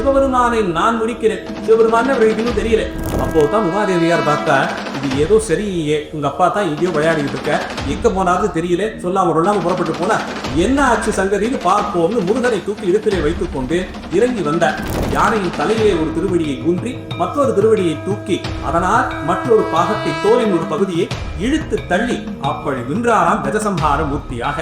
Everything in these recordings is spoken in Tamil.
சிவபெருமானை நான் முடிக்கிறேன். சிவபெருமான் இன்னும் தெரியல. அப்போதான் உமாதேவியார் பார்த்தா, இது ஏதோ சரியே, உங்க அப்பா தான் எங்கேயோ விளையாடிட்டு இருக்க, எங்க போனாவது தெரியல, சொல்லாம சொல்லாம புறப்பட்டு போனா என்ன ஆச்சு சங்கதின்னு பார்ப்போம்னு முருகனை தூக்கி இடுப்பிலே வைத்துக் கொண்டு இறங்கி வந்தார். யானையின் தலையிலே ஒரு திருவடியை ஊன்றி மற்றொரு திருவடியை தூக்கி அதனால் மற்றொரு பாகத்தை தோலின் ஒரு பகுதியை இழுத்து தள்ளி அப்படி நின்றாராம் கஜசம்ஹார மூர்த்தியாக.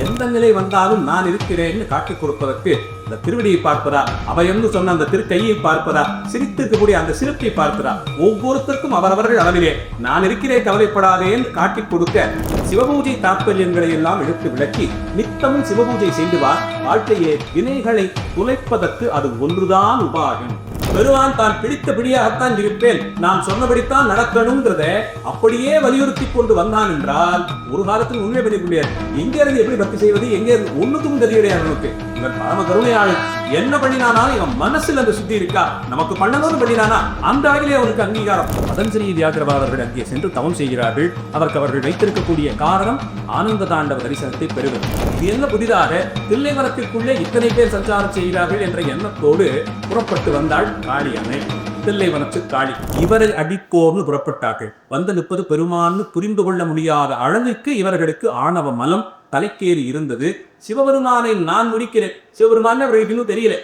எந்த நிலை வந்தாலும் நான் இருக்கிறேன்னு காட்டிக் கொடுப்பதற்கு அந்த திருவடியை பார்ப்பதா, அவையென்று சொன்ன அந்த திருக்கையை பார்ப்பதா, சிரித்திருக்கக்கூடிய அந்த சிரிப்பை பார்ப்பதா, ஒவ்வொருத்தருக்கும் அவரவர்கள் அளவிலே நான் இருக்கிறேன் கவலைப்படாதேன்னு காட்டிக் கொடுக்க சிவபூஜை தாற்பயங்களை எல்லாம் எடுத்து விளக்கி நித்தமும் சிவபூஜை செய்து வா, வாழ்க்கையே வினைகளை துளைப்பதற்கு அது ஒன்றுதான் உபாயம். பெருமான் தான் பிடித்த பிடியாகத்தான் இருப்பேன், நான் சொன்னபடித்தான் நடக்கணுங்கிறத அப்படியே வலியுறுத்தி கொண்டு வந்தான் என்றால் ஒரு காலத்தில் உண்மை பண்ணி முடியாது. எங்க இருந்து எப்படி பக்தி செய்வது, எங்க இருந்து ஒண்ணுக்கும் தெரியலையா நமக்கு. இவன் பரம கருணையாளன், என்ன பண்ணினானாலும் இவன் மனசுல அந்த சுத்தி இருக்கா, நமக்கு பண்ணணும்னு பண்ணினானா அந்த வகையிலே அவனுக்கு அங்கீகாரம். பதஞ்சலி வியாக்கிரபாதர்கள் அங்கே சென்று தவம் செய்கிறார்கள். அதற்கு அவர்கள் வைத்திருக்கக்கூடிய காரணம் ஆனந்த தாண்டவ தரிசனத்தை பெறுவது. இது என்ன புதிதாக தில்லைவனத்திற்குள்ளே இத்தனை பேர் சஞ்சாரம் செய்கிறார்கள் என்ற எண்ணத்தோடு புறப்பட்டு வந்தாள் காளி அணை. தில்லைவனத்து காளி இவரை அடிக்கோர்னு புறப்பட்டார்கள். வந்து நிற்பது பெருமான்னு புரிந்து கொள்ள முடியாத அளவுக்கு இவர்களுக்கு ஆணவ மலம் தலைக்கேறி இருந்தது. சிவபெருமானை நான் முடிக்கிறேன், சிவபெருமான் இன்னும் தெரியல,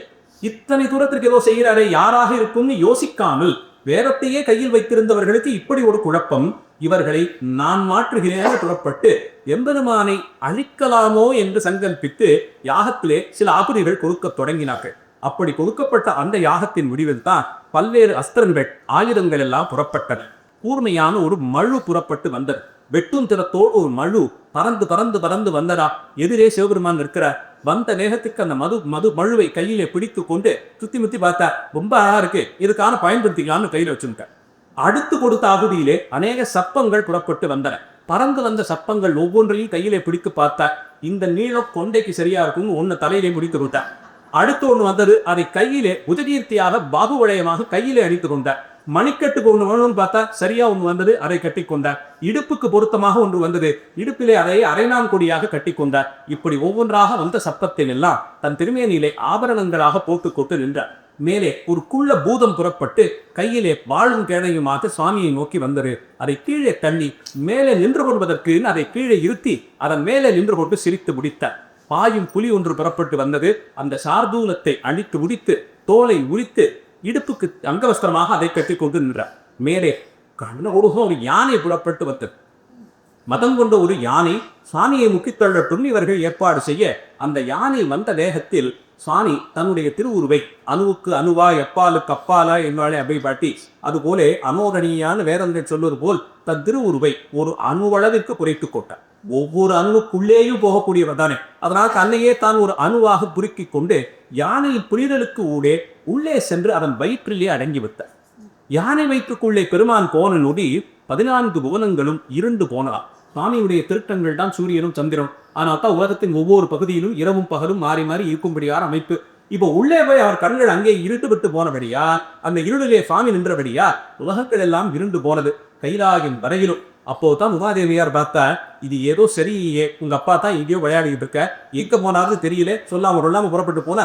இத்தனை தூரத்திற்கு ஏதோ செய்கிறாரே, யாராக இருக்கும்னு யோசிக்காமல் வேதத்தையே கையில் வைத்திருந்தவர்களுக்கு இப்படி ஒரு குழப்பம். இவர்களை நான் மாற்றுகிறேன் புறப்பட்டு எம்பெருமானை அழிக்கலாமோ என்று சங்கல்பித்து யாகத்திலே சில ஆபுதிகள் கொடுக்க தொடங்கினார்கள். அப்படி கொடுக்கப்பட்ட அந்த யாகத்தின் முடிவில் தான் பல்வேறு அஸ்திரங்கள் ஆயுதங்கள் எல்லாம் புறப்பட்டன. கூர்மையான ஒரு மழு புறப்பட்டு வந்தது. வெட்டும் திறத்தோடு ஒரு மழு பறந்து பறந்து பறந்து வந்தடா. எதிரே சிவபெருமான் இருக்கிறார். வந்த நேரத்துக்கு அந்த மழுவை கையிலே பிடித்து கொண்டு சுத்தி முத்தி பார்த்தா, ரொம்ப அழகா இருக்கு, இதுக்கான பயன்படுத்திக்கலாம்னு கையில வச்சுட்டார். அடுத்து கொடுத்த ஆகுதியிலே அநேக சப்பங்கள் புறப்பட்டு வந்தன. பறந்து வந்த சப்பங்கள் ஒவ்வொன்றையும் கையிலே பிடித்து பார்த்தா, இந்த நீளம் கொண்டைக்கு சரியா இருக்கும்னு ஒன்னு தலையிலே முடித்து கொடுத்தார். அடுத்து ஒண்ணு வந்தது, அதை கையிலே உதகீர்த்தியாக பாகுவளையமாக கையிலே அணித்து கொண்டார். மணிக்கட்டுக்கு ஒன்று வேணும்னு பார்த்தா சரியா ஒன்று வந்தது, அதை கட்டி கொண்டார். இடுப்புக்கு பொருத்தமாக ஒன்று வந்தது, இடுப்பிலே அதை அரைநான் கொடியாக கட்டி கொண்டார். இப்படி ஒவ்வொன்றாக வந்த சப்பத்தில் எல்லாம் தன் திருமேனியிலே ஆபரணங்களாக போட்டுக்கொண்டு நின்றார். மேலே ஒரு குள்ள பூதம் புறப்பட்டு கையிலே வாழும் கேணையுமாக சுவாமியை நோக்கி வந்தது. அதை கீழே தள்ளி மேலே நின்று கொள்வதற்கு அதை கீழே இருத்தி அதன் மேலே நின்று கொண்டு சிரித்து முடித்தார். பாயும் புலி ஒன்று புறப்பட்டு வந்தது. அந்த சார்தூலத்தை அழித்து முடித்து தோலை உரித்து இடுப்புக்கு அங்கவஸ்திரமாக அதை கட்டி கொண்டு நின்றார். மேலே ஒரு யானை புறப்பட்டு வந்தது. மதம் கொண்ட ஒரு யானை சுவாமியை முக்கித்தள்ளட்டும் இவர்கள் ஏற்பாடு செய்ய, அந்த யானை வந்த வேகத்தில் சுவாமி தன்னுடைய திருவுருவை அணுவுக்கு அணுவா எப்பாலுக்கு அப்பாலா என்பாலே அபை பாட்டி, அதுபோல அமோகணியான வேதங்கள் சொல்வது போல் தன் திருவுருவை ஒரு அணுவளவிற்கு குறைத்து கொண்டார். ஒவ்வொரு அணுவுக்குள்ளேயும் போகக்கூடியவர் தானே, அதனால் தன்னையே தான் ஒரு அணுவாக புருக்கி கொண்டு யானையின் புரிதலுக்கு ஊடே உள்ளே சென்று அதன் வயிற்றிலே அடங்கிவிட்டார். யானை வயிற்றுக்குள்ளே பெருமான் போன நொடி 14 புவனங்களும் இருண்டு போனலாம். சுவாமியுடைய திருட்டங்கள் தான் சூரியனும் சந்திரனும். ஆனால் தான் உலகத்தின் ஒவ்வொரு பகுதியிலும் இரவும் பகலும் மாறி மாறி இருக்கும்படியார் அமைப்பு. இப்போ உள்ளே போய் அவர் கண்கள் அங்கே இருட்டு விட்டு போனபடியா, அந்த இருளிலே சுவாமி நின்றபடியா உலகங்கள் எல்லாம் இருண்டு போனது, கைலாயின் வரையிலும். அப்போதான் உமாதேவியார் பார்த்தா, இது ஏதோ சரியே, உங்க அப்பா தான் எங்கேயோ விளையாடிட்டு இருக்க, எங்க போனாவது தெரியல, சொல்லாம சொல்லாம புறப்பட்டு போன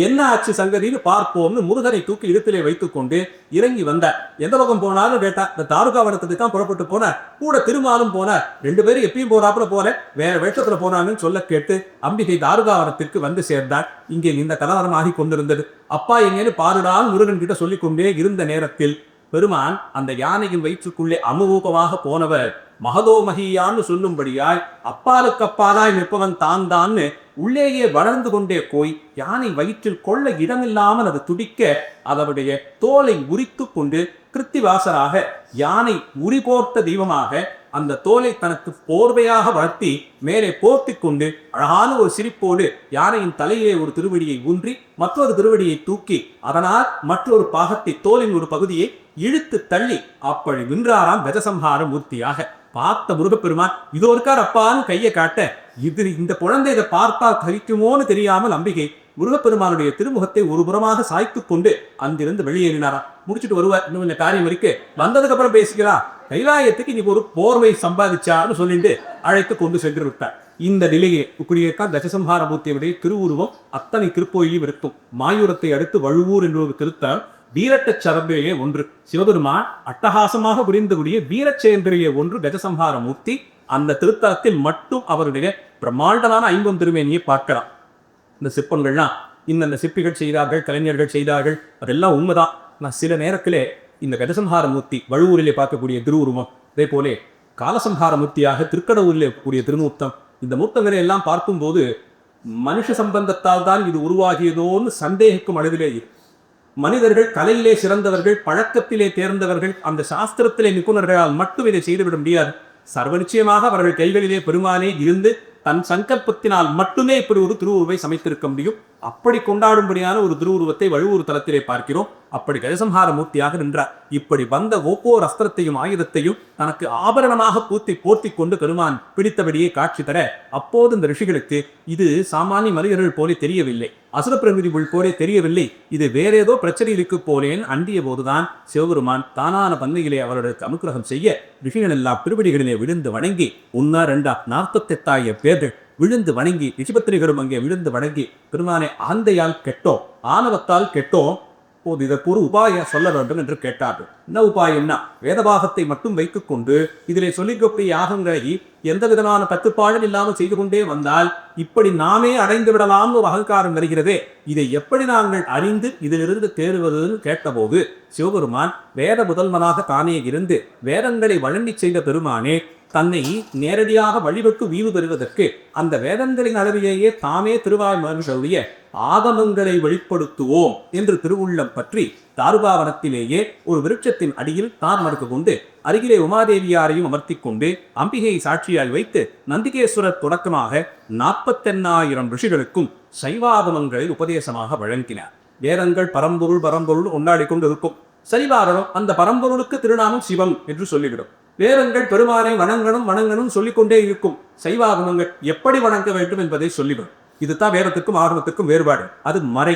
என்ன ஆச்சு சங்கதின்னு பார்ப்போம்னு முருகனை தூக்கி இடுப்பிலே வைத்துக் கொண்டு இறங்கி வந்த. எந்த பக்கம் போனாலும் கேட்டா, இந்த தாருகாவனத்துக்கு தான் புறப்பட்டு போன, கூட திருமாலும் போன, 2 பேரும் எப்பயும் போறாப்புல போல வேற வேஷத்துல போனாங்கன்னு சொல்ல கேட்டு அம்பிகை தாருகாவனத்திற்கு வந்து சேர்ந்தார். இங்கே இந்த கலவரம் ஆகி கொண்டிருந்தது. அப்பா எங்கேன்னு பாருடான் முருகன் கிட்ட சொல்லிக் கொண்டே இருந்த நேரத்தில் பெருமான் அந்த யானையின் வயிற்றுக்குள்ளே அமுகமாக போனவர் மகதோமகியான்னு சொல்லும்படியாய் அப்பாலுக்கு அப்பாலாய் நிற்பவன் தான் தான்னு உள்ளேயே வளர்ந்து கொண்டே போய் யானை வயிற்றில் கொள்ள இடமில்லாமல் அது துடிக்க அதனுடைய தோலை உரித்து கொண்டு கிருத்திவாசராக யானை உரி போர்த்த தெய்வமாக அந்த தோலை தனக்கு போர்வையாக வளர்த்தி மேலே போர்த்தி கொண்டு அழகான ஒரு சிரிப்போடு யானையின் தலையிலே ஒரு திருவடியை ஊன்றி மற்றொரு திருவடியை தூக்கி அதனால் மற்றொரு பாகத்தை தோலின் ஒரு பகுதியை இழுத்து தள்ளி அப்படி நின்றாராம் கஜசம்ஹார மூர்த்தியாக. பார்த்த முருகப்பெருமான் இதோ இருக்கார் அப்பான்னு கையை காட்ட, இந்த குழந்தை இதை பார்த்தா கரிக்குமோன்னு தெரியாமல் அம்பிகை முருகப்பெருமானுடைய திருமுகத்தை ஒரு புறமாக சாய்த்து கொண்டு அங்கிருந்து வெளியேறினாரா. முடிச்சுட்டு வருவார், இன்னும் கொஞ்சம் காரியம் இருக்கு, வந்ததுக்கு அப்புறம் பேசிக்கலாம், கைலாயத்துக்கு இன்னைக்கு ஒரு போர்வை சம்பாதிச்சான்னு சொல்லிட்டு அழைத்து கொண்டு சென்று விட்டார். இந்த நிலையே இப்படியேக்கா தசசம்ஹாரமூர்த்தியுடைய திருவுருவம் அத்தனை திருக்கோயிலும் இருக்கும். மாயூரத்தை அடுத்து வழுவூர் என்ற ஒரு திருத்தலம் வீரட்ட சரம்பிலேயே ஒன்று. சிவபெருமான் அட்டகாசமாக புரிந்தக்கூடிய வீரச்சேந்திரியே ஒன்று கஜசம்ஹாரமூர்த்தி. அந்த திருத்தலத்தில் மட்டும் அவருடைய பிரம்மாண்டமான ஐம்பொன் திருமேனியை பார்க்கலாம். இந்த சிற்பங்கள்லாம் இந்த சிற்பிகள் செய்தார்கள், கலைஞர்கள் செய்தார்கள், அதெல்லாம் உண்மைதான். நான் சில நேரத்திலே இந்த கஜசம்ஹாரமூர்த்தி வழுவூரிலே பார்க்கக்கூடிய திருவுருவம், அதே போலே காலசம்ஹாரமூர்த்தியாக திருக்கடவுரில் இருக்கக்கூடிய திருநூத்தம், இந்த மூர்த்தங்களை எல்லாம் பார்க்கும்போது மனுஷ சம்பந்தத்தால் தான் இது உருவாகியதோன்னு சந்தேகிக்கும் அளவிலே மனிதர்கள் கலையிலே சிறந்தவர்கள், பழக்கத்திலே தேர்ந்தவர்கள், அந்த சாஸ்திரத்திலே நிபுணர்களால் மட்டும் இதை செய்துவிட முடியாது. சர்வ நிச்சயமாக அவர்கள் கைகளிலே பெருமானே இருந்து தன் சங்கல்பத்தினால் மட்டுமே இப்படி ஒரு திருவுருவை சமைத்திருக்க முடியும். அப்படி கொண்டாடும்படியான ஒரு திருவுருவத்தை வழுவூர் தலத்திலே பார்க்கிறோம். அப்படி கஜசம்ஹார மூர்த்தியாக நின்றார். இப்படி வந்த ஒவ்வொரு அஸ்திரத்தையும் ஆயுதத்தையும் தனக்கு ஆபரணமாக போர்த்தி கொண்டு பெருமான் பிடித்தபடியே காட்சி தர, அப்போது இந்த ரிஷிகளுக்கு இது சாமானிய மனிதர்கள் போலே தெரியவில்லை, அசுர பிரதிநிதிகள் போலே தெரியவில்லை, இது வேறேதோ பிரச்சனை இருக்கு போலேன்னு அண்டிய போதுதான் சிவபெருமான் தானான பந்தையிலே அவர்களுக்கு அனுக்கிரகம் செய்ய ரிஷிகள் எல்லாம் திருவடிகளிலே விழுந்து வணங்கி 1,2,48,000 பேர்கள் விழுந்து வணங்கி, ரிஷிபத்திரிகளும் அங்கே விழுந்து வணங்கி, பெருமானே ஆந்தையால் கெட்டோம், ஆணவத்தால் கெட்டோம், போது இதற்கு ஒரு உபாயம் சொல்ல வேண்டும் என்று கேட்டார்கள். என்ன உபாயம்னா, வேதபாகத்தை மட்டும் வைத்துக் கொண்டு இதிலே சொல்லிக்கக்கூடிய யாகங்களை எந்த விதமான கட்டுப்பாடும் இல்லாமல் செய்து கொண்டே வந்தால் இப்படி நாமே அடைந்து விடலாம்னு ஒரு அகங்காரம் வருகிறதே, இதை எப்படி நாங்கள் அறிந்து இதிலிருந்து தேறுவதுன்னு கேட்டபோது சிவபெருமான் வேத முதல்வனாக தானே இருந்து வேதங்களை வழங்கி செய்த பெருமானே தன்னை நேரடியாக வழிபட்டு வீவு பெறுவதற்கு அந்த வேதங்களின் அளவிலேயே தாமே திருவாய்மொழிய ஆகமங்களை வெளிப்படுத்துவோம் என்று திருவுள்ளம் பற்றி தாருகாவனத்திலேயே ஒரு விருட்சத்தின் அடியில் தான் மறுத்து கொண்டு அருகிலே உமாதேவியாரையும் அமர்த்தி கொண்டு அம்பிகையை சாட்சியால் வைத்து நந்திகேஸ்வரர் தொடக்கமாக 48,000 ரிஷிகளுக்கும் சைவாகமங்களை உபதேசமாக வழங்கினார். வேதங்கள் பரம்பொருள் கொண்டாடி கொண்டு இருக்கும். சரிவாரணம் அந்த பரம்பொருளுக்கு திருநாமம் சிவம் என்று சொல்லிவிடும். வேதங்கள் பெருமானை வணங்கணும் சொல்லிக்கொண்டே இருக்கும். சைவாகமங்கள் எப்படி வணங்க வேண்டும் என்பதை சொல்லிவிடும். இதுதான் வேதத்துக்கும் ஆகமத்துக்கும் வேறுபாடு. அது மறை,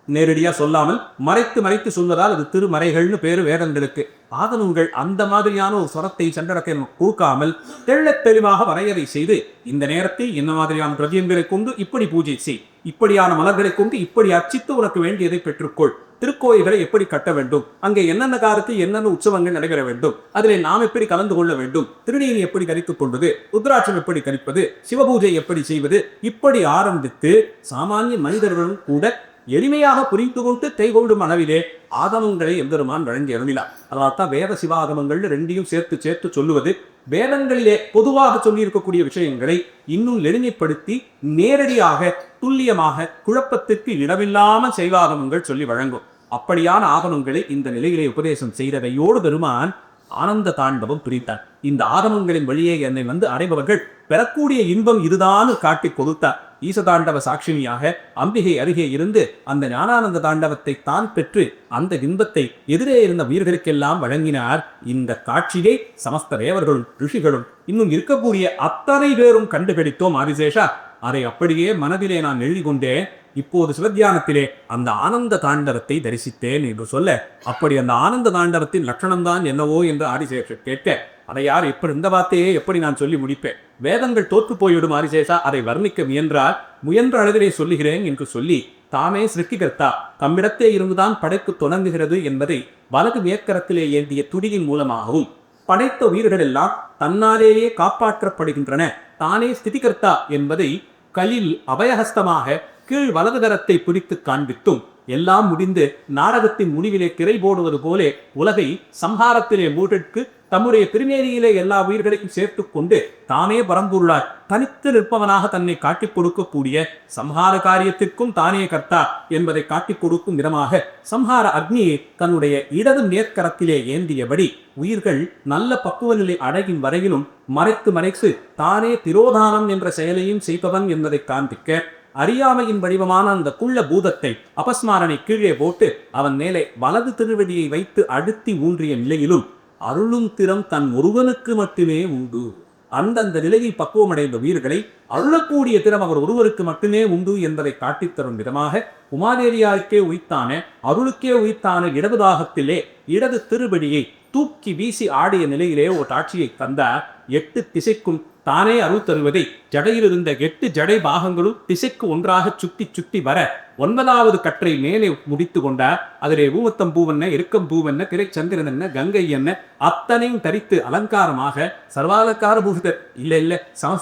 நேரடியா சொல்லாமல் மறைத்து சொல்வதால் அது திருமறைகள்னு பேரு வேதங்களுக்கு. ஆகமங்கள் அந்த மாதிரியான ஒரு சொரத்தை சென்றடக்க கொடுக்காமல் தெள்ளத் தெளிவாக வரையறை செய்து, இந்த நேரத்தில் என்ன மாதிரியான திரவியங்களை கொண்டு இப்படி பூஜை செய், இப்படியான மலர்களை கொண்டு இப்படி அர்ச்சித்து உனக்கு வேண்டியதை பெற்றுக்கொள், திருக்கோயில்களை எப்படி கட்ட வேண்டும், அங்கே என்னென்ன காலத்தில் என்னென்ன உற்சவங்கள் நடைபெற வேண்டும், அதில் நாம் எப்படி கலந்து கொள்ள வேண்டும், திருநீரை எப்படி கரித்துக் கொள்வது, ருத்ராட்சம் எப்படி கரிப்பது, சிவபூஜை எப்படி செய்வது, இப்படி ஆரம்பித்து சாமானிய மனிதர்களும் கூட எளிமையாக புரிந்து கொண்டு கைகொள்ளும் அளவிலே ஆகமங்களை எம்பெருமான் வழங்கி அருளினார். அதனால் தான் வேத சிவாகமங்கள் ரெண்டையும் சேர்த்து சொல்லுவது. வேதங்களிலே பொதுவாக சொல்லியிருக்கக்கூடிய விஷயங்களை இன்னும் எளிமைப்படுத்தி நேரடியாக துல்லியமாக குழப்பத்திற்கு இடமில்லாமல் சைவாகமங்கள் சொல்லி வழங்கும். அப்படியான ஆகமங்களை இந்த நிலையிலே உபதேசம் செய்ததையோடு பெருமான் ஆனந்த தாண்டவம் பிரித்தார். இந்த ஆகமங்களின் வழியே என்னை அடைபவர்கள் பெறக்கூடிய இன்பம் இதுதான் காட்டி கொடுத்தார். ஈசதாண்டவ சாட்சினியாக அம்பிகை அருகே இருந்து அந்த ஞானானந்த தாண்டவத்தை தான் பெற்று அந்த இன்பத்தை எதிரே இருந்த வீரர்களுக்கெல்லாம் வழங்கினார். இந்த காட்சியை சமஸ்த தேவர்களும் ரிஷிகளும் இன்னும் இருக்கக்கூடிய அத்தனை பேரும் கண்டுபிடித்தோம். ஆதிசேஷா, அதை அப்படியே மனதிலே நான் எழுதி கொண்டேன். இப்போது சிவத்தியானத்திலே அந்த ஆனந்த தாண்டவத்தை தரிசித்தேன் என்று சொல்ல, அப்படி அந்த ஆனந்த தாண்டவத்தின் லட்சணம்தான் என்னவோ என்று ஆதிசேஷர் கேட்க, அதை யார் எப்படி இந்த வார்த்தையே எப்படி நான் சொல்லி முடிப்பேன், வேதங்கள் தோற்று போய்விடும் ஆதிசேஷா, அதை வர்ணிக்க முயன்ற அளவிலே சொல்லுகிறேன் என்று சொல்லி தாமே சிருஷ்டிகர்த்தா தம்மிடத்தே இருந்துதான் படைப்பு தொடங்குகிறது என்பதை வலது மேற்கரத்திலே ஏந்திய துடியின் மூலமாகவும், படைத்த உயிர்கள் எல்லாம் தன்னாலேயே காப்பாற்றப்படுகின்றன, தானே ஸ்திதிகர்த்தா என்பதை கையில் அபயஹஸ்தமாக கீழ் வலது கரத்தை பிடித்து காண்பித்தும், எல்லாம் முடிந்து நாடகத்தின் முடிவிலே திரை போடுவது போலே உலகை சம்ஹாரத்திலே மூழ்கிற்கு தம்முடைய திருநேரியிலே எல்லா உயிர்களையும் சேர்த்து கொண்டு தானே பரம்பொருளாய் தனித்து நிற்பவனாக தன்னை காட்டிக் கொடுக்கக்கூடிய சம்ஹார காரியத்திற்கும் தானே கர்த்தா என்பதை காட்டிக் கொடுக்கும் விதமாக சம்ஹார அக்னியை தன்னுடைய இடது நேர்கரத்திலே ஏந்தியபடி உயிர்கள் நல்ல பக்குவ நிலை அடையும் வரையிலும் மறைத்து தானே திரோதானம் என்ற செயலையும் செய்பவன் என்பதை காண்பிக்க, அறியாமையின் வடிவமான அந்த குள்ள பூதத்தை அபஸ்மாரனை கீழே போட்டு அவன் மேலே வலது திருவடியை வைத்து அழுத்தி ஊன்றிய நிலையிலும் அருளும் திறம் தன் ஒருவனுக்கு மட்டுமே உண்டு. அந்தந்த நிலையில் பக்குவமடைந்த வீரர்களை அருளக்கூடிய திறம் அவர் ஒருவருக்கு மட்டுமே உண்டு என்பதை காட்டித்தரும் விதமாக உமாதேவியாருக்கே உயிர்த்தான அருளுக்கே உயிர்த்தான இடது பாகத்திலே இடது திருவடியை தூக்கி வீசி ஆடிய நிலையிலே ஒரு காட்சியை தந்தார். 8 திசைக்கும் தானே அருள் தருவதை ஜடையில் இருந்த 8 ஜடை பாகங்களும் திசைக்கு ஒன்றாக சுத்தி சுத்தி வர 9வது கற்றை மேலே முடித்து கொண்டார். அதிலே ஊமத்தம் பூவென்ன, எருக்கம் பூவென்ன, திரை சந்திரன் என்ன, கங்கை என்ன அத்தனையும் தரித்து அலங்காரமாக சர்வாலங்கார பூஷிதர் இல்ல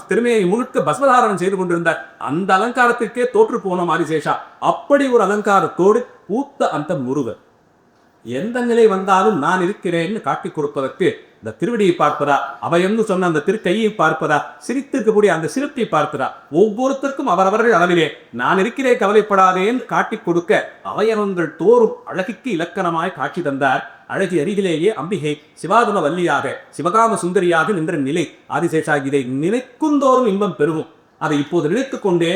திருமையை முழுக்க பஸ்மதாரணம் செய்து கொண்டிருந்தார். அந்த அலங்காரத்திற்கே தோற்று போன ஆதிசேஷா. அப்படி ஒரு அலங்காரத்தோடு பூத்த அந்த முருகர் எந்த நிலை வந்தாலும் நான் இருக்கிறேன்னு காட்டிக் கொடுப்பதற்கு இந்த திருவடியை பார்ப்பதா, அவையென்று சொன்ன அந்த திருக்கையை பார்ப்பதா, சிரித்திருக்கக்கூடிய அந்த சிரிப்பை பார்ப்பதா, ஒவ்வொருத்தருக்கும் அவரவர்கள் அளவிலே நான் இருக்கிறே கவலைப்படாதேன்னு காட்டிக் கொடுக்க அவையவங்கள் தோறும் அழகிற்கு இலக்கணமாய் காட்சி தந்தார். அழகி அருகிலேயே அம்பிகை சிவாதும வல்லியாக சிவகாம சுந்தரியாக நின்ற நிலை ஆதிசேஷா. இதை நினைக்குந்தோறும் இன்பம் பெருகும். அதை இப்போது நினைத்துக் கொண்டே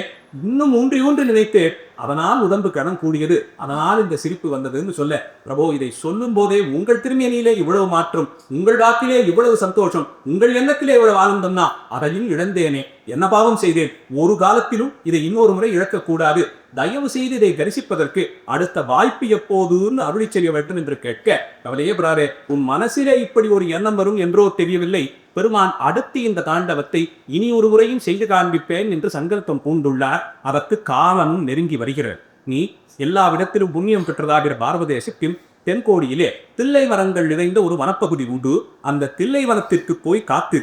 இன்னும் ஊன்றி நினைத்து அதனால் உடம்பு கடன் கூடியது, அதனால் இந்த சிரிப்பு வந்ததுன்னு சொல்ல, பிரபோ இதை சொல்லும் போதே உங்கள் திருமேனியிலே இவ்வளவு மாற்றம், உங்கள் வாக்கிலே இவ்வளவு சந்தோஷம், உங்கள் எண்ணத்திலே இவ்வளவு ஆனந்தம்னா அதையும் இழந்தேனே, என்ன பாவம் செய்தேன், ஒரு காலத்திலும் இதை இன்னொரு முறை இழக்கக்கூடாது, தயவு செய்து இதை தரிசிப்பதற்கு அடுத்த வாய்ப்பு எப்போதுன்னு அருளி செய்ய வேண்டும் என்று கேட்க, கவலையே பிராரே, உன் மனசிலே இப்படி ஒரு எண்ணம் வரும் என்றோ தெரியவில்லை, பெருமான் அடுத்து இந்த தாண்டவத்தை இனி ஒரு முறையும் செய்து காண்பிப்பேன் என்று சங்கல்பம் பூண்டுள்ளார். அதற்கு காலமும் நெருங்கி வருகிறது. நீ எல்லா விடத்திலும் புண்ணியம் பெற்றதாகிற பாரத தேசத்தில் தென்கோடியிலே தில்லை மரங்கள் நிறைந்த ஒரு வனப்பகுதி உண்டு. அந்த தில்லை வனத்திற்கு போய் காத்து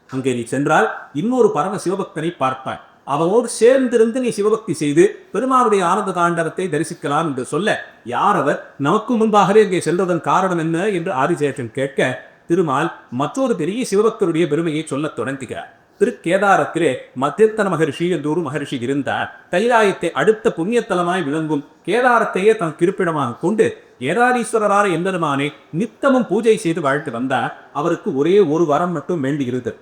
அங்கே நீ சென்றால் இன்னொரு பரம சிவபக்தனை பார்ப்பாய். அவனோடு சேர்ந்திருந்து நீ சிவபக்தி செய்து பெருமானுடைய ஆனந்த தாண்டவத்தை தரிசிக்கலாம் என்று சொல்ல, யார் அவர், நமக்கு முன்பாகவே இங்கே சென்றதன் காரணம் என்ன என்று ஆதிசேஷன் கேட்க, திருமால் மற்றொரு பெரிய சிவபக்தருடைய பெருமையை சொல்லத் தொடங்குகிறார். திருக்கேதாரத்திலே மத்தியத்தன மகரிஷி என்று ஒரு மகரிஷி இருந்தார். கைலாயத்தை அடுத்த புண்ணியத்தலமாய் விளங்கும் கேதாரத்தையே தன் இருப்பிடமாக கொண்டு கேதாரீஸ்வரரான எம்பெருமானை நித்தமும் பூஜை செய்து வாழ்த்து வந்தார். அவருக்கு ஒரே ஒரு வரம் மட்டும் வேண்டி இருந்தது.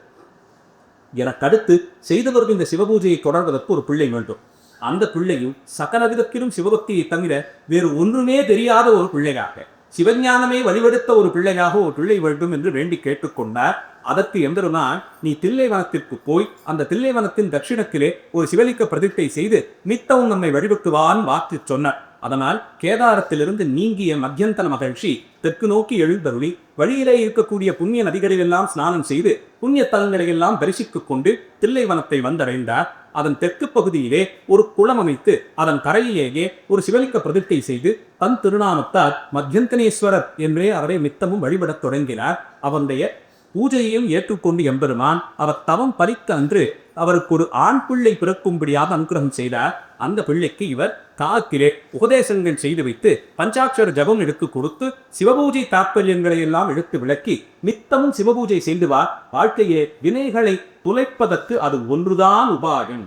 எனக்கடுத்து செய்தவர்கள் இந்த சிவபூஜையை தொடர்வதற்கு ஒரு பிள்ளை வேண்டும். அந்த பிள்ளையும் சகல விதத்திலும் சிவபக்தியை தவிர வேறு ஒன்றுமே தெரியாத ஒரு பிள்ளையாக, சிவஞானமே வழிவெடுத்த ஒரு பிள்ளையாக ஒரு பிள்ளை வேண்டும் என்று வேண்டி கேட்டுக்கொண்டார். அதற்கு எம்பெருமான், நீ தில்லைவனத்திற்கு போய் அந்த தில்லைவனத்தின் தட்சிணத்திலே ஒரு சிவலிங்க பிரதிஷ்டை செய்து நித்தவும் நம்மை வழிபட்டுவான் வாக்கு சொன்னார். அதனால் கேதாரத்திலிருந்து நீங்கிய மத்தியந்தன மகிழ்ச்சி தெற்கு நோக்கி எழுந்தருளி வழியிலே இருக்கக்கூடிய புண்ணிய நதிகளிலெல்லாம் ஸ்நானம் செய்து புண்ணிய தலங்களையெல்லாம் தரிசித்துக் கொண்டு தில்லைவனத்தை வந்தடைந்தார். அதன் தெற்கு பகுதியிலே ஒரு குளம் அமைத்து அதன் கரையிலேயே ஒரு சிவலிங்க பிரதிஷ்டை செய்து தன் திருநாமத்தால் மத்தியந்தனேஸ்வரர் என்றே அவரை நித்தமும் வழிபடத் தொடங்கினார். அவருடைய பூஜையையும் ஏற்றுக்கொண்டு எம்பெருமான் அவர் தவம் பறித்த அன்று அவருக்கு ஒரு ஆண் பிள்ளை பிறக்கும்படியாக அனுகிரகம் செய்தார். அந்த பிள்ளைக்கு இவர் காக்கிலே உபதேசங்கள் செய்து வைத்து பஞ்சாட்சர ஜபம் எடுத்து கொடுத்து சிவபூஜை தாற்பயங்களை எல்லாம் எடுத்து விளக்கி நித்தமும் சிவபூஜை செய்து வாழ்க்கையே வினைகளை துளைப்பதற்கு அது ஒன்றுதான் உபாயம்.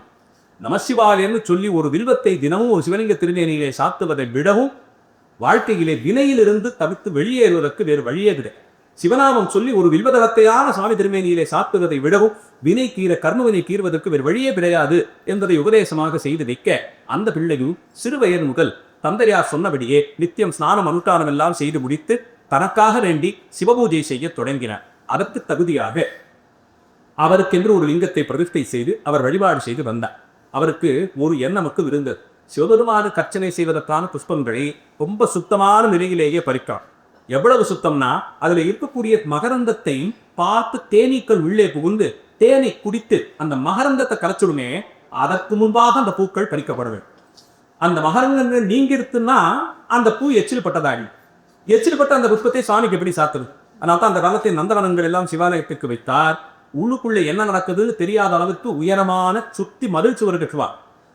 நமசிவாயன்னு சொல்லி ஒரு வில்வத்தை தினமும் ஒரு சிவலிங்க திருநேரியிலே சாத்துவதை விடவும் வாழ்க்கையிலே வினையிலிருந்து தவிர்த்து வெளியேறுவதற்கு வேறு வழியே கிடையாது. சிவநாமம் சொல்லி ஒரு வில்வதளத்தையான சுவாமி திருமேனியிலே சாத்துவதை விடவும் வினை கீர கர்மவினை கீறுவதற்கு வேறு வழியே கிடையாது என்பதை உபதேசமாக செய்து வைக்க, அந்த பிள்ளையும் சிறுவயது முதல் தந்தையார் சொன்னபடியே நித்தியம் ஸ்நானம் அனுஷ்டானம் எல்லாம் செய்து முடித்து தனக்காக வேண்டி சிவபூஜை செய்ய தொடங்கினார். அதற்கு தகுதியாக அவருக்கென்று ஒரு லிங்கத்தை பிரதிஷ்டை செய்து அவர் வழிபாடு செய்து வந்தார். அவருக்கு ஒரு எண்ணமுக்கு இருந்தது. சிவபெருமான கர்ச்சனை செய்வதற்கான புஷ்பங்களை ரொம்ப சுத்தமான நிலையிலேயே பறிக்கார். எவ்வளவு சுத்தம்னா அதுல இருக்கக்கூடிய மகரந்தத்தையும் பார்த்து தேனீக்கள் உள்ளே புகுந்து தேனை குடித்து அந்த மகரந்தத்தை கலைச்சுடுமே, அதற்கு முன்பாக அந்த பூக்கள் பறிக்கப்பட வேண்டும். அந்த மகரந்தங்கள் நீங்கி இருக்குன்னா அந்த பூ எச்சில் பட்டதாகி, எச்சில் பட்ட அந்த புஷ்பத்தை சுவாமிக்கு எப்படி சாத்துறது? அதனால தான் அந்த காலத்தை நந்தவனங்கள் எல்லாம் சிவாலயத்துக்கு வைத்தார். உள்ளுக்குள்ளே என்ன நடக்குதுன்னு தெரியாத அளவுக்கு உயரமான சுத்தி மதில் சுவர் கட்டுவார்.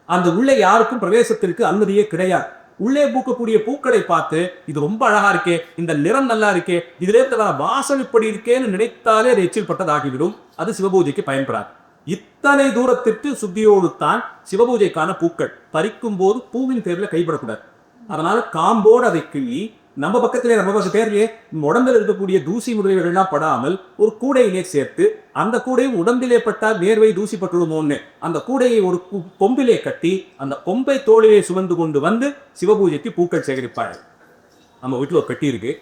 அந்த உள்ளே யாருக்கும் பிரவேசத்திற்கு அனுமதியே கிடையாது. உள்ளே பூக்கக்கூடிய பூக்களை பார்த்து இது ரொம்ப அழகா இருக்கே, இந்த நிறம் நல்லா இருக்கே, இதுல வாசம் இப்படி இருக்கேன்னு நினைத்தாலே அது எச்சில் பட்டதாகிவிடும். அது சிவபூஜைக்கு பயன்படாது. இத்தனை தூரத்திற்கு சுத்தியோடு தான் சிவபூஜைக்கான பூக்கள் பறிக்கும் போது பூவின் பேர்ல கைப்படக்கூடாது. அதனால காம்போடு அதை கிள்ளி நம்ம பக்கத்திலே நம்ம பேர்லயே உடம்பில் இருக்கக்கூடிய தூசி முதலியவர்கள்லாம் படாமல் ஒரு கூடையிலே சேர்த்து அந்த கூடையும் உடம்பிலே பட்டால் வேர்வை தூசி பட்டுடுமோன்னு அந்த கூடையை ஒரு கொம்பிலே கட்டி அந்த கொம்பை தோளிலே சுமந்து கொண்டு வந்து சிவபூஜைக்கு பூக்கள் சேகரிப்பார்கள். நம்ம வீட்டில் ஒரு கட்டி இருக்கு,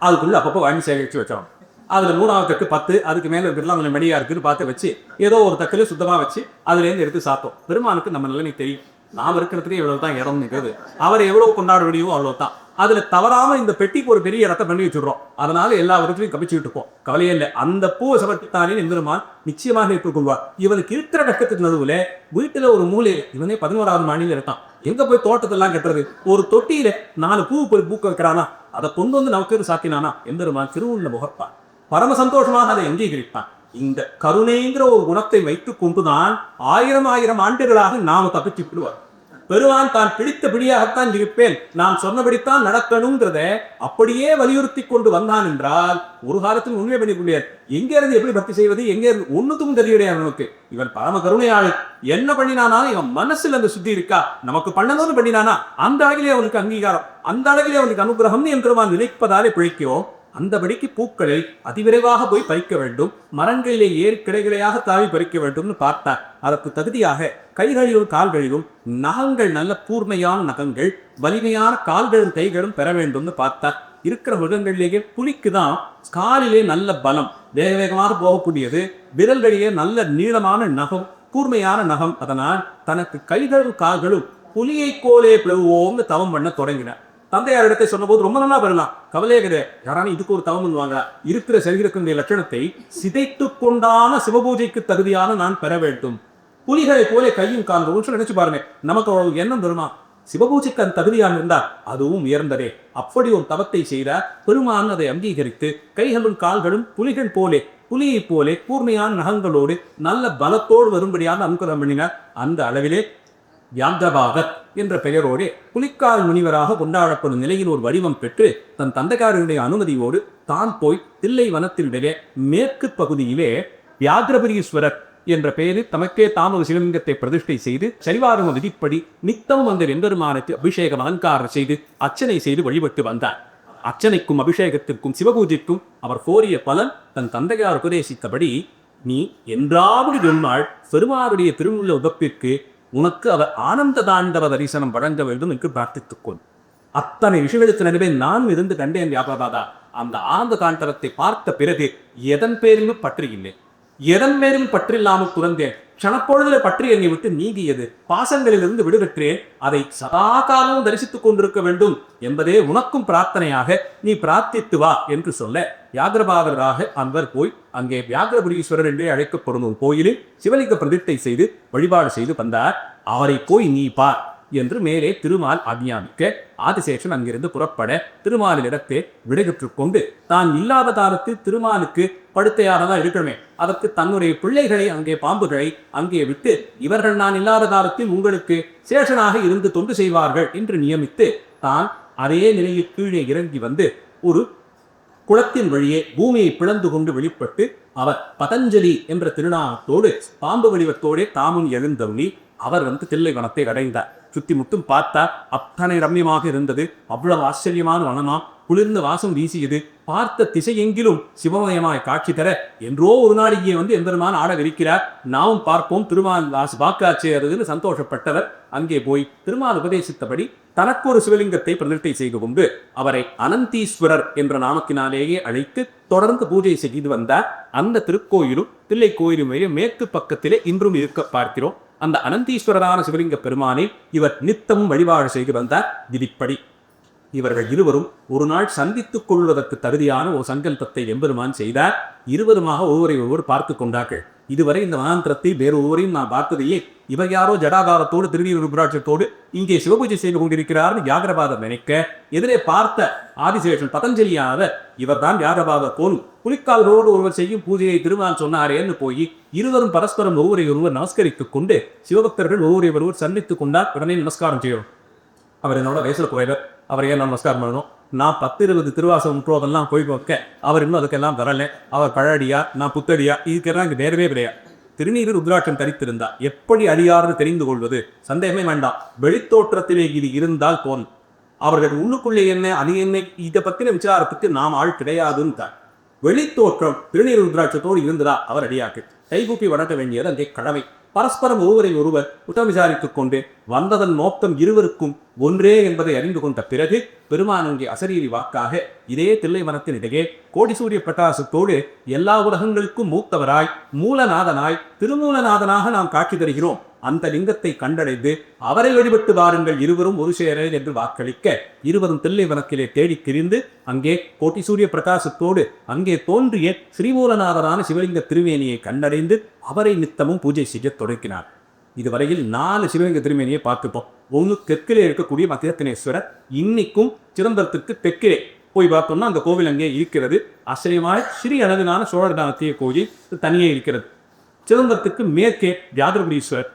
அதுக்குள்ள அப்பப்போ வாங்கி சேகரித்து வச்சோம். அதுல 3வது தக்கு 10, அதுக்கு மேல இருக்கிறதுலாம் கொஞ்சம் மெடியா இருக்குன்னு பார்த்து வச்சு ஏதோ ஒரு தக்கிலே சுத்தமா வச்சு அதுலேருந்து எடுத்து சாப்பிட்டோம். பெருமானுக்கு நம்ம நிலைமை தெரியும். நாம் இருக்கிறதுலே இவ்வளவுதான் இடம் நிற்கிறது. அவரை எவ்வளவு கொண்டாட முடியுமோ அவ்வளவுதான். அதுல தவறாம இந்த பெட்டிக்கு ஒரு பெரிய இடத்தை பண்ணி வச்சுடுறோம். அதனால எல்லா விதத்திலையும் கபிச்சுட்டு இருக்கோம். கவலையே இல்லை. அந்த பூவை சமர்ப்பித்தானே எம்பெருமான் நிச்சயமாக ஏற்றுக்கொள்வார். இவனுக்கு இருக்கிற கஷ்டத்துக்கு நடுவுல வீட்டுல ஒரு மூலை, இவனே 11வது மாடியில இருக்கான். எங்க போய் தோட்டத்தெல்லாம் கட்டுறது? ஒரு தொட்டியில 4 பூ போய் பூக்க வைக்கிறானா, அதை கொண்டு வந்து நமக்கு சாத்தினானா எம்பெருமான் திருவுள்ள முகப்பான். பரம சந்தோஷமாக அதை அங்கீகரிப்பான். இந்த கருணைங்கிற ஒரு குணத்தை வைத்துக் கொண்டுதான் 1000 ஆண்டுகளாக நாம தப்பிச்சு விடுவார். பெருமான் தான் பிடித்த பிடியாகத்தான் இருப்பேன், நான் சொன்னபடித்தான் நடக்கணுங்கிறத அப்படியே வலியுறுத்தி கொண்டு வந்தான் என்றால் ஒரு காலத்தில் உண்மை பண்ணி கொள்ளியார். எங்க இருந்து எப்படி பக்தி செய்வது, எங்க இருந்து ஒண்ணுத்துக்கும் தெரியலையா நமக்கு. இவன் பரம கருணையாளர். என்ன பண்ணினானா, இவன் மனசுல அந்த சுத்தி இருக்கா, நமக்கு பண்ணணும்னு பண்ணினானா அந்த அளவிலே அவனுக்கு அங்கீகாரம், அந்த அளவிலே அவனுக்கு அனுகிரகம் என் பெருமான் நினைப்பதாலே பிழைக்கிறோம். அந்தபடிக்கு பூக்களை அதிவிரைவாக போய் பறிக்க வேண்டும், மரங்களிலே ஏறி கிளைகளையாக தாவி பறிக்க வேண்டும்னு பார்த்தார். அதற்கு தகுதியாக கைகளிலும் கால்களிலும் நகங்கள், நல்ல கூர்மையான நகங்கள், வலிமையான கால்களும் கைகளும் பெற வேண்டும்னு பார்த்தார். இருக்கிற மிருகங்களிலேயே புலிக்கு தான் காலிலே நல்ல பலம், வேக வேகமாக போகக்கூடியது, விரல்களிலே நல்ல நீளமான நகம், கூர்மையான நகம். அதனால் தனக்கு கைகளும் கால்களும் புலியை கோலே பிளவுவோம்னு தவம் பண்ண தொடங்கினார். தந்தையார் இடத்தை சொன்ன போது ரொம்ப நல்லா பெறலாம், கவலையே கிடையாது. யாரான இதுக்கு ஒரு தவம் பண்ணுவாங்க. இருக்கிற சரீரத்தினுடைய லட்சணத்தை சிதைத்து கொண்டான சிவபூஜைக்கு தகுதியான நான் பெற வேண்டும். புலிகளை போல கையும் காண்போம் நினைச்சு பாருங்க. நமக்கு ஒரு எண்ணம் வருமா, சிவபூஜைக்கு அந்த தகுதியான இருந்தால் அதுவும் உயர்ந்ததே. அப்படி ஒரு தவத்தை செய்தார். பெருமான் அதை அங்கீகரித்து கைகளும் கால்களும் புலிகள் போலே, புலியை போலே கூர்மையான நகங்களோடு நல்ல பலத்தோடு வரும்படியான அனுகிரகம் பண்ணினார். அந்த அளவிலே வியாந்தபாகர் என்ற பெயரோடு புலிக்கால் முனிவராக கொண்டாடப்படும் நிலையில் ஒரு வடிவம் பெற்று தன் தந்தைக்காரனுடைய அனுமதியோடு தான் போய் தில்லை வனத்தினுடைய மேற்கு பகுதியிலே வியாகிரபுரீஸ்வரர் என்ற பெயரில் தமக்கே தாம் ஒரு சிவலிங்கத்தை பிரதிஷ்டை செய்து சரிவாரம விதிப்படி நித்தம் அந்த எம்பெருமானுக்கு அபிஷேகம் அலங்காரம் செய்து அர்ச்சனை செய்து வழிபட்டு வந்தார். அர்ச்சனைக்கும் அபிஷேகத்திற்கும் சிவபூஜைக்கும் அவர் கோரிய பலன் தன் தந்தையார் உபதேசித்தபடி, நீ என்றாவது சொன்னால் பெருமாளுடைய திருவுள்ள உதப்பிற்கு உனக்கு அவர் ஆனந்த தாண்டவ தரிசனம் வழங்க வேண்டும் என்று பிரார்த்தித்துக்கொள். அத்தனை விஷயங்களுக்கு நடுவே நான் இருந்து கண்டேன் வியாபாரா. அந்த ஆனந்த தாண்டவத்தை பார்த்த பிறகு எதன் பேரிலும் பற்று இல்லை, எதன் பேரிலும் பற்றில்லாமல் துறந்தேன். க்ஷணப்பொழுதில் பற்றி என்னை விட்டு நீங்கியது, பாசங்களிலிருந்து விடுபெற்றேன். அதை சதா காலமும் தரிசித்துக் கொண்டிருக்க வேண்டும் என்பதே உனக்கும் பிரார்த்தனையாக நீ பிரார்த்தித்து வா என்று சொல்ல, வியாகிரபாதராக அன்பர் போய் அங்கே வியாகிரபுரீஸ்வரர் என்றே அழைக்கப்படும் ஒரு கோயிலில் சிவலிங்க பிரதிஷ்டை செய்து வழிபாடு செய்து வந்தார். அவரை போய் நீ பார் என்று மேலே திருமால் ஆக்ஞாபிக்க, ஆதிசேஷன் அங்கிருந்து புறப்பட திருமாலிடத்தே விடைபெற்று கொண்டு தான் இல்லாத காலத்தில் திருமாலுக்கு படுத்தையானதான் இருக்கணுமே, அதற்கு தன்னுடைய பிள்ளைகளை அங்கே பாம்புகளை அங்கே விட்டு, இவர்கள் நான் இல்லாத காலத்தில் உங்களுக்கு சேஷனாக இருந்து தொண்டு செய்வார்கள் என்று நியமித்து தான் அதே நிலையில் கீழே இறங்கி வந்து ஒரு குளத்தின் வழியே பூமியை பிளந்து கொண்டு வெளிப்பட்டு அவர் பதஞ்சலி என்ற திருநாமத்தோடு பாம்பு வடிவத்தோடே தாமும் எழுந்தவனி அவர் தில்லை வனத்தை அடைந்தார். சுத்தி முட்டும் பார்த்தா அத்தனை ரம்யமாக இருந்தது. அவ்வளவு ஆச்சரியமான வனமா, குளிர்ந்த வாசம் வீசியது. பார்த்த திசை எங்கிலும் சிவமயமாய் காட்சி தர, என்றோ ஒரு நாள் இங்கே எம்பெருமான் ஆட இருக்கிறார், நாமும் பார்ப்போம், திருமால் வாக்காச்சேருன்னு சந்தோஷப்பட்டவர் அங்கே போய் திருமால் உபதேசித்தபடி தனக்கு ஒரு சிவலிங்கத்தை பிரதிஷ்டை செய்து கொண்டு அவரை அனந்தீஸ்வரர் என்ற நாமத்தினாலேயே அழைத்து தொடர்ந்து பூஜை செய்து வந்தார். அந்த திருக்கோயிலும் தில்லை கோயிலும் மேற்கு பக்கத்திலே இன்றும் இருக்க பார்க்கிறோம். அந்த அனந்தீஸ்வரரான சிவலிங்க பெருமானை இவர் நித்தமும் வழிபாடு செய்து வந்தார். விதிப்படி இவர்கள் இருவரும் ஒரு நாள் சந்தித்துக் கொள்வதற்கு தகுதியான ஒரு சங்கல்பத்தை எம்பெருமான் செய்தார். இருவருமாக ஒருவரை ஒருவர் பார்த்து கொண்டார்கள். இதுவரை இந்த மகாந்திரத்தை வேறு ஒருவரையும் நான் பார்த்ததையே, இவர் யாரோ ஜடாகாரத்தோடு திருநீர் ருத்ராட்சத்தோடு இங்கே சிவபூஜை செய்து கொண்டிருக்கிறார் வியாகிரபாதர் நினைக்க, எதிரே பார்த்த ஆதிசேஷன் பதஞ்சலியானவர் இவர் தான் வியாகிரபாதர் போல் புலிக்கால்களோடு ஒருவர் செய்யும் பூஜையை திருமால் சொன்னாரேன்னு போய் இருவரும் பரஸ்பரம் ஒருவரை ஒருவர் நமஸ்கரித்துக் கொண்டு சிவபக்தர்கள் ஒருவரை ஒருவர் சந்தித்துக் கொண்டார். உடனே நமஸ்காரம் செய்யணும். அவர் என்னோட வயசுல போயவர், அவரையே நான் நமஸ்காரம் பண்ணணும். நான் 10-20 திருவாசகம் முற்றோதெல்லாம் போய் வைக்க அவர் இன்னும் அதுக்கெல்லாம் வரல. அவர் பழடியா, நான் புத்தடியா, இதுக்கெல்லாம் இங்கே நேரவே கிடையாது. திருநீர் ருத்ராட்சம் தரித்திருந்தா எப்படி அறியாறு தெரிந்து கொள்வது? சந்தேகமே வேண்டாம். வெளித்தோற்றத்திலே இது இருந்தால் போதும். அவர்கள் உள்ளுக்குள்ளே என்ன அது என்ன இதை பற்றின விசாரத்துக்கு நாம் ஆள் கிடையாதுன்னு தான். வெளித்தோற்றம் திருநீர் ருத்ராட்சத்தோடு இருந்ததா அவர் அடியாக்கு கைகூப்பி வணங்க வேண்டியது அங்கே கடமை. பரஸ்பரம் ஒருவரை ஒருவர் குற்றம் விசாரித்துக் கொண்டு வந்ததன் நோக்கம் இருவருக்கும் ஒன்றே என்பதை அறிந்து கொண்ட பிறகு பெருமான் அங்கே அசரீரி வாக்காக இதே தில்லை வனத்தின் இடையே கோடி சூரிய பிரகாசத்தோடு எல்லா உலகங்களுக்கும் மூத்தவராய் மூலநாதனாய் திருமூலநாதனாக நாம் காட்சி தருகிறோம். அந்த லிங்கத்தை கண்டடைந்து அவரை வழிபட்டு வாருங்கள் இருவரும் ஒரு சேர என்று வாக்களிக்க இருவரும் தில்லைவனத்திலே தேடி திரிந்து அங்கே கோட்டி சூரிய பிரகாசத்தோடு அங்கே தோன்றிய ஸ்ரீமூலநாதரான சிவலிங்க திருமேனியை கண்டடைந்து அவரை நித்தமும் பூஜை செய்ய தொடங்கினார். இதுவரையில் 4 சிவலிங்க திருமேனியை பார்த்துப்போம். ஒன்று தெற்கிலே இருக்கக்கூடிய மத்தியத்தினேஸ்வரர், இன்னைக்கும் சிதம்பரத்துக்கு தெற்கிலே போய் பார்த்தோம்னா அந்த கோவில் அங்கே இருக்கிறது. ஆச்சரியமான ஸ்ரீ அழகான சோழர்தானத்திய கோயில் தனியே இருக்கிறது. சிதம்பரத்துக்கு மேற்கே வியாதிரபுரீஸ்வரர்,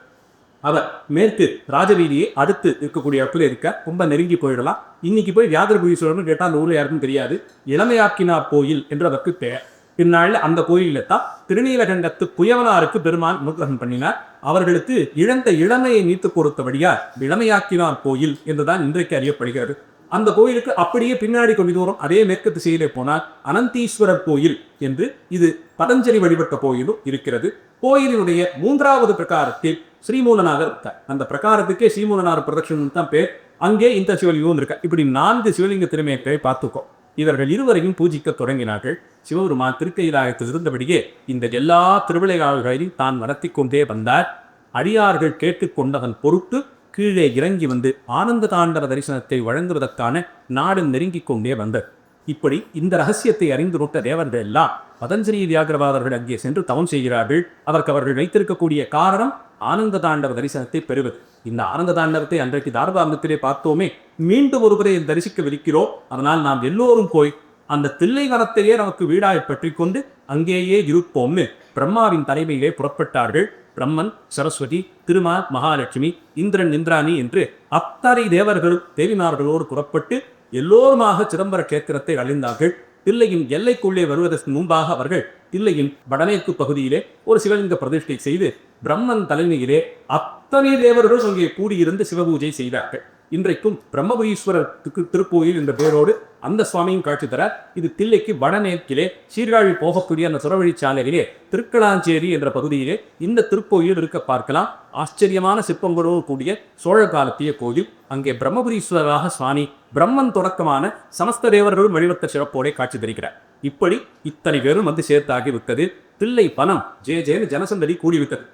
அவர் மேற்கு ராஜவீதியை அடுத்து இருக்கக்கூடிய இடத்துல இருக்க, ரொம்ப நெருங்கி போயிடலாம். இன்னைக்கு போய் வியாதிரபுரீஸ்வரர்னு கேட்டால் அந்த ஊரில் யாருக்கும் தெரியாது. இளமையாக்கினார் கோயில் என்று அதற்கு பெயர். பின்னாளில் அந்த கோயிலில் தான் திருநீலகண்டத்து புயவனாருக்கு பெருமான் அனுகிரகம் பண்ணினார். அவர்களுக்கு இழந்த இளமையை நீத்து கொடுத்தபடியா இளமையாக்கினார் கோயில் என்றுதான் இன்றைக்கு அறியப்படுகிறது. அந்த கோயிலுக்கு அப்படியே பின்னாடி கொஞ்ச தூரம் அதே மேற்கு திசையிலே போனால் அனந்தீஸ்வரர் கோயில் என்று இது பதஞ்சலி வழிபட்ட கோயிலும் இருக்கிறது. கோயிலினுடைய 3வது பிரகாரத்தில் ஸ்ரீமூலநாதர் இருக்கார். அந்த பிரகாரத்துக்கே ஸ்ரீமூலநாதர் பிரதட்சணம் தான் பேர். அங்கே இந்த சிவலிங்கம் இருக்கா. இப்படி 4 சிவலிங்க திருமேற்றை பார்த்துக்கோ. இவர்கள் இருவரையும் பூஜிக்க தொடங்கினார்கள். சிவபெருமான் திருக்கையிலாயத்தில் இருந்தபடியே இந்த எல்லா திருவிளையாடல்களையும் தான் நடத்தி கொண்டே வந்தார். அடியார்கள் கேட்டுக்கொண்டதன் பொருட்டு கீழே இறங்கி வந்து ஆனந்த தாண்டவ தரிசனத்தை வழங்குவதற்கான நாடு நெருங்கிக் கொண்டே வந்தார். இப்படி இந்த ரகசியத்தை அறிந்து நோட்ட தேவர்கள் எல்லாம் பதஞ்சலி வியாகிரவாதர்கள் அங்கே சென்று தவம் செய்கிறார்கள். அதற்கு அவர்கள் வைத்திருக்கக்கூடிய காரணம் ஆனந்த தாண்டவ தரிசனத்தை பெறுவது. இந்த ஆனந்த தாண்டவத்தை அன்றைக்கு தாரபாந்தத்திலே பார்த்தோமே, மீண்டும் ஒருவரை தரிசிக்கவிருக்கிறோம். அதனால் நாம் எல்லோரும் போய் அந்த தில்லைவனத்தையே நமக்கு வீடாய் பற்றி கொண்டு அங்கேயே இருப்போம்னு பிரம்மாவின் தலைமையிலே புறப்பட்டார்கள். பிரம்மன், சரஸ்வதி, திருமால், மகாலட்சுமி, இந்திரன், இந்திராணி என்று அத்தனை தேவர்களும் தேவிமார்களோடு புறப்பட்டு எல்லோருமாக சிதம்பர கேத்திரத்தை அழிந்தார்கள். தில்லையின் எல்லைக்குள்ளே வருவதற்கு முன்பாக அவர்கள் தில்லையின் வடமேற்கு பகுதியிலே ஒரு சிவலிங்க பிரதிஷ்டை செய்து பிரம்மன் தலைமையிலே அத்தனை தேவர்கள் அங்கே கூடியிருந்து சிவபூஜை செய்தார்கள். இன்றைக்கும் பிரம்மபுரீஸ்வரர் திருக்கோயில் என்ற பெயரோடு அந்த சுவாமியும் காட்சி தரார். இது தில்லைக்கு வடமேற்கிலே சீர்காழி போகக்கூடிய அந்த சுரவழிச்சாலையிலே திருக்கலாஞ்சேரி என்ற பகுதியிலே இந்த திருக்கோயில் இருக்க பார்க்கலாம். ஆச்சரியமான சிற்பங்களோடு கூடிய சோழ காலத்திய கோயில். அங்கே பிரம்மபுரீஸ்வரராக சுவாமி பிரம்மன் தொடக்கமான சமஸ்த தேவர்களும் வழிபட்ட சிறப்போடே காட்சி தருகிறார். இப்படி இத்தனை பேரும் வந்து சேர்த்தாகிவிட்டது. தில்லை பணம் ஜேன்னு ஜனசந்தடி கூடிவிட்டது.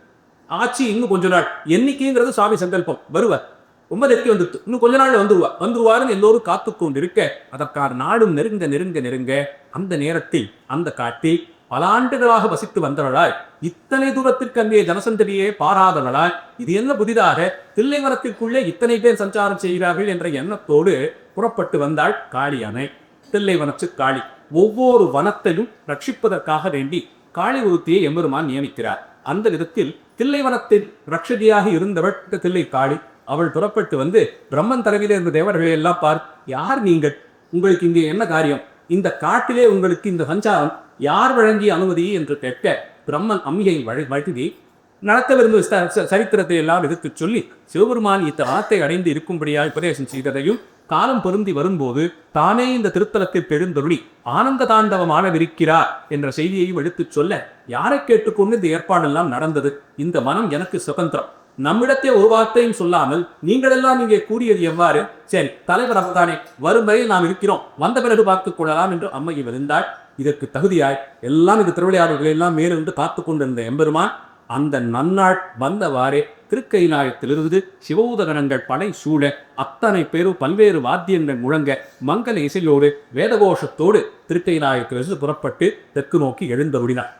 ஆட்சி இன்னும் கொஞ்ச நாள் எண்ணிக்கைங்கிறது சுவாமி சங்கல்பம். வருவார், ரொம்ப நெருக்கி வந்துட்டு இன்னும் கொஞ்ச நாள் வந்துருவாருன்னு எல்லோரும் காத்து கொண்டிருக்க அதற்கான நாடும் நெருங்க நெருங்க நெருங்க அந்த நேரத்தில் அந்த காட்டில் பல ஆண்டுகளாக வசித்து வந்தவளாய் இத்தனை தூரத்திற்கு அங்கே ஜனசந்தடியே பாராதவளாய் இது என்ன புதிதாக தில்லைவனத்திற்குள்ளே இத்தனை பேர் சஞ்சாரம் செய்கிறார்கள் என்ற எண்ணத்தோடு புறப்பட்டு வந்தாள் காளி அணை. தில்லைவனத்து காளி ஒவ்வொரு வனத்தையும் ரட்சிப்பதற்காக வேண்டி காளி ஒருத்தியை எம்பெருமான் நியமிக்கிறார். அந்த விதத்தில் தில்லைவனத்தின் ரட்சதியாக இருந்தவள் தில்லை காளி. அவள் புறப்பட்டு வந்து பிரம்மன் தலைமையிலே இருந்த தேவர்களை எல்லாம் பார், யார் நீங்கள், உங்களுக்கு இங்கே என்ன காரியம், இந்த காட்டிலே உங்களுக்கு இந்த சஞ்சாரம் யார் வழங்கிய அனுமதி என்று கேட்க பிரம்மன் அம்மியை வழங்கி நடக்கவிருந்த சரித்திரத்தை எல்லாம் எடுத்து சொல்லி சிவபெருமான் இத்தலத்தை அடைந்து இருக்கும்படியாக உபதேசம் செய்ததையும் காலம் பொருந்தி வரும்போது தானே இந்த திருத்தலத்தில் பெருந்தொழி ஆனந்த தாண்டவமானவிருக்கிறார் என்ற செய்தியையும் எடுத்துச் சொல்ல யாரை கேட்டுக்கொண்டு இந்த ஏற்பாடெல்லாம் நடந்தது. இந்த மனம் எனக்கு சுதந்திரம், நம்மிடத்தே ஒரு வார்த்தையும் சொல்லாமல் நீங்களெல்லாம் இங்கே கூறியது எவ்வாறு, சரி தலைவர் அவர்தானே, வரும் வரை நாம் இருக்கிறோம், வந்த பிறகு பார்த்துக் கொள்ளலாம் என்று அம்மையை விழுந்தாள். இதற்கு தகுதியாய் எல்லாம் இந்த திருவிளையாடல்களை எல்லாம் மேலிருந்து பார்த்து கொண்டிருந்த எம்பெருமான் அந்த நன்னாள் வந்தவாறே திருக்கைலாயத்திலிருந்து சிவூதகணங்கள் படை சூழ அத்தனை பேரும் பல்வேறு வாத்தியங்கள் முழங்க மங்கள இசையோடு வேதகோஷத்தோடு திருக்கைலாயத்திலிருந்து புறப்பட்டு தெற்கு நோக்கி எழுந்தருளினார்.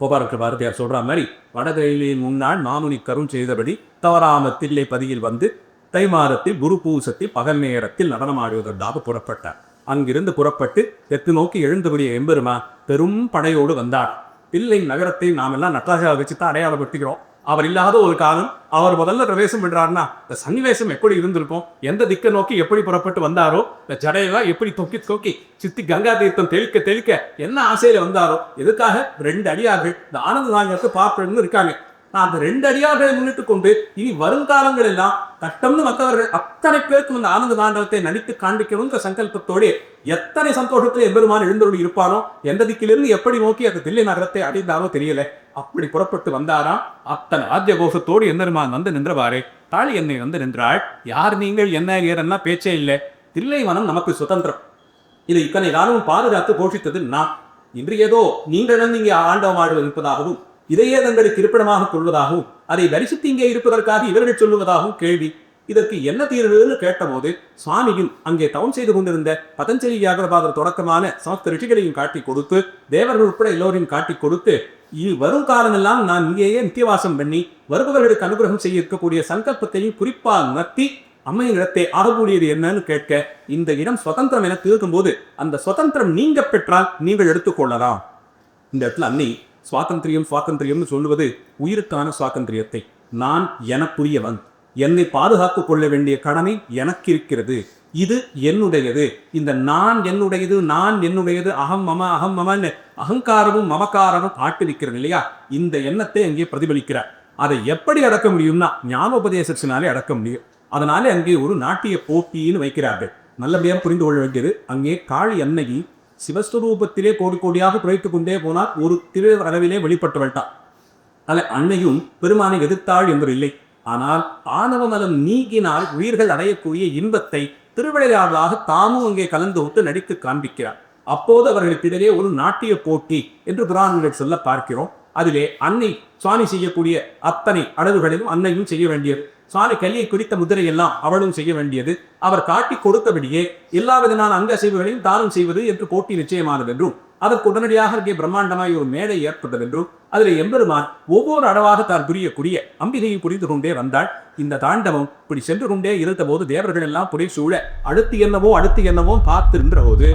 போபாருக்கு பாரதியார் சொல்ற மாதிரி வடகையிலின் முன்னாள் மாமுனி கருண் செய்தபடி தவறாம தில்லை பதியில் வந்து தை மாதத்தில் குரு பூசத்தில் பகல் நேரத்தில் நடனமாடுவதற்காக புறப்பட்டார். அங்கிருந்து புறப்பட்டு தெற்கு நோக்கி எழுந்தபடிய எம்பெருமான் பெரும் படையோடு வந்தார். தில்லை நகரத்தை நாம் எல்லாம் நட்டாக வச்சுதான் அடையாளப்படுத்திக்கிறோம். அவர் இல்லாத ஒரு காலம் அவர் முதல்ல பிரவேசம் பண்றாருன்னா இந்த சன்னிவேசம் எப்படி இருந்திருக்கும், எந்த திக்க நோக்கி எப்படி புறப்பட்டு வந்தாரோ, இந்த ஜடையெல்லாம் எப்படி தொக்கி தொக்கி சித்தி கங்கா தீர்த்தம் தெளிக்க தெளிக்க என்ன ஆசையில வந்தாரோ, எதுக்காக 2 அடியார்கள் இந்த ஆனந்த தாண்டவத்தை பார்ப்பன்னு இருக்காங்க. நான் அந்த 2 அடியார்களை முன்னிட்டு கொண்டு இனி வருங்காலங்கள் எல்லாம் கட்டம்னு மற்றவர்கள் அத்தனை பேருக்கு இந்த ஆனந்த தாண்டவத்தை நடித்து காண்பிக்கணுங்கிற சங்கல்பத்தோடு எத்தனை சந்தோஷத்தில் எம்பெருமான் எழுந்தருளி இருப்பானோ, எந்த திக்கிலிருந்து எப்படி நோக்கி அந்த தில்லை நகரத்தை அடைந்தாரோ தெரியல. அப்படி புறப்பட்டு வந்தாராம். அத்தனை ஆத்திய கோஷத்தோடு எம்பெருமான் வந்து நின்றவாறே தாளி என்னை வந்து நின்றாள். யார் நீங்கள் என்ன ஏறன்னா பேச்சே இல்லை. தில்லைவனம் நமக்கு சுதந்திரம், இதை இத்தனை காலமும் பாதுகாத்து போஷித்தது நான். இன்று ஏதோ நீங்கள் இங்கே ஆண்டவமாடு இருப்பதாகவும் இதையே தங்களுக்கு இருப்பிடமாக கொள்வதாகவும் அதை தரிசித்து இங்கே இருப்பதற்காக இவர்கள் சொல்லுவதாகவும் கேள்வி. இதற்கு என்ன தீர்வுன்னு கேட்டபோது சுவாமியும் அங்கே தவம் செய்து கொண்டிருந்த பதஞ்சலி வியாகரபாதர் தொடக்கமான சமஸ்த ரிஷிகளையும் காட்டி கொடுத்து, தேவர்கள் உட்பட எல்லோரையும் காட்டி கொடுத்து, வரும் காலமெல்லாம் நான் இங்கேயே நித்தியவாசம் பண்ணி வருபவர்களுக்கு அனுகிரகம் செய்ய இருக்கக்கூடிய சங்கல்பத்தையும் குறிப்பால் உணர்த்தி அம்மையின் இடத்தை ஆகக்கூடியது என்னன்னு கேட்க, இந்த இடம் சுதந்திரம் என தீர்க்கும் போது அந்த சுதந்திரம் நீங்க பெற்றால் நீங்கள் எடுத்துக்கொள்ளலாம். இந்த இடத்துல அன்னை சுவாதந்திரியம் சுவாதந்திரியம்னு சொல்லுவது உயிருக்கான சுவாதந்திரியத்தை. நான் எனக்குரியவன், என்னை பாதுகாத்துக் கொள்ள வேண்டிய கடமை எனக்கு இருக்கிறது, இது என்னுடையது. இந்த நான் என்னுடையது, நான் என்னுடையது, அகம் மம அகம் மமன்னு அகங்காரமும் மமக்காரமும் ஆட்டிருக்கிறது இல்லையா, இந்த எண்ணத்தை அங்கே பிரதிபலிக்கிறார். அதை எப்படி அடக்க முடியும்னா ஞானோபதேசத்தினாலே அடக்க முடியும். அதனாலே அங்கே ஒரு நாட்டிய போட்டின்னு வைக்கிறார்கள். நல்லபடியாக புரிந்து கொள்ள வேண்டியது, அங்கே காளி அன்னையை சிவஸ்வரூபத்திலே கோடி கோடியாக குறைத்துக் கொண்டே போனால் ஒரு திரு அளவிலே வெளிப்பட்டு விட்டார். அதில் அன்னையும் பெருமானை எதிர்த்தாள் என்று இல்லை. ஆனால் ஆணவ மதம் நீங்கினால் உயிர்கள் அடையக்கூடிய இன்பத்தை திருவிளையாடலாக தாமும் அங்கே கலந்து விட்டு நடித்து காண்பிக்கிறார். அப்போது அவர்களுக்கிடையே ஒரு நாட்டிய போட்டி என்று புராணங்கள் சொல்ல பார்க்கிறோம். அதிலே அன்னை சுவாமி செய்யக்கூடிய அத்தனை அடவுகளிலும் அன்னையும் செய்ய வேண்டியது. சுவாமி கையை குறித்த முதிரையெல்லாம் அவளும் செய்ய வேண்டியது. அவர் காட்டி கொடுத்தபடியே எல்லா விதமான அங்க அசைவுகளையும் தானம் செய்வது என்று போட்டி நிச்சயமானது என்றும், அதற்கு உடனடியாக அங்கே பிரம்மாண்டமாய் ஒரு மேடை ஏற்பட்டது என்றும், அதில் எம்பெருமான் ஒவ்வொரு அடவாக தான் புரியக்கூடிய அம்பிகையை புரிந்து கொண்டே வந்தாள். இந்த தாண்டவம் இப்படி சென்று கொண்டே இருந்த போது தேவர்கள் எல்லாம் புடை சூழ அடுத்து என்னவோ பார்த்திருந்த போது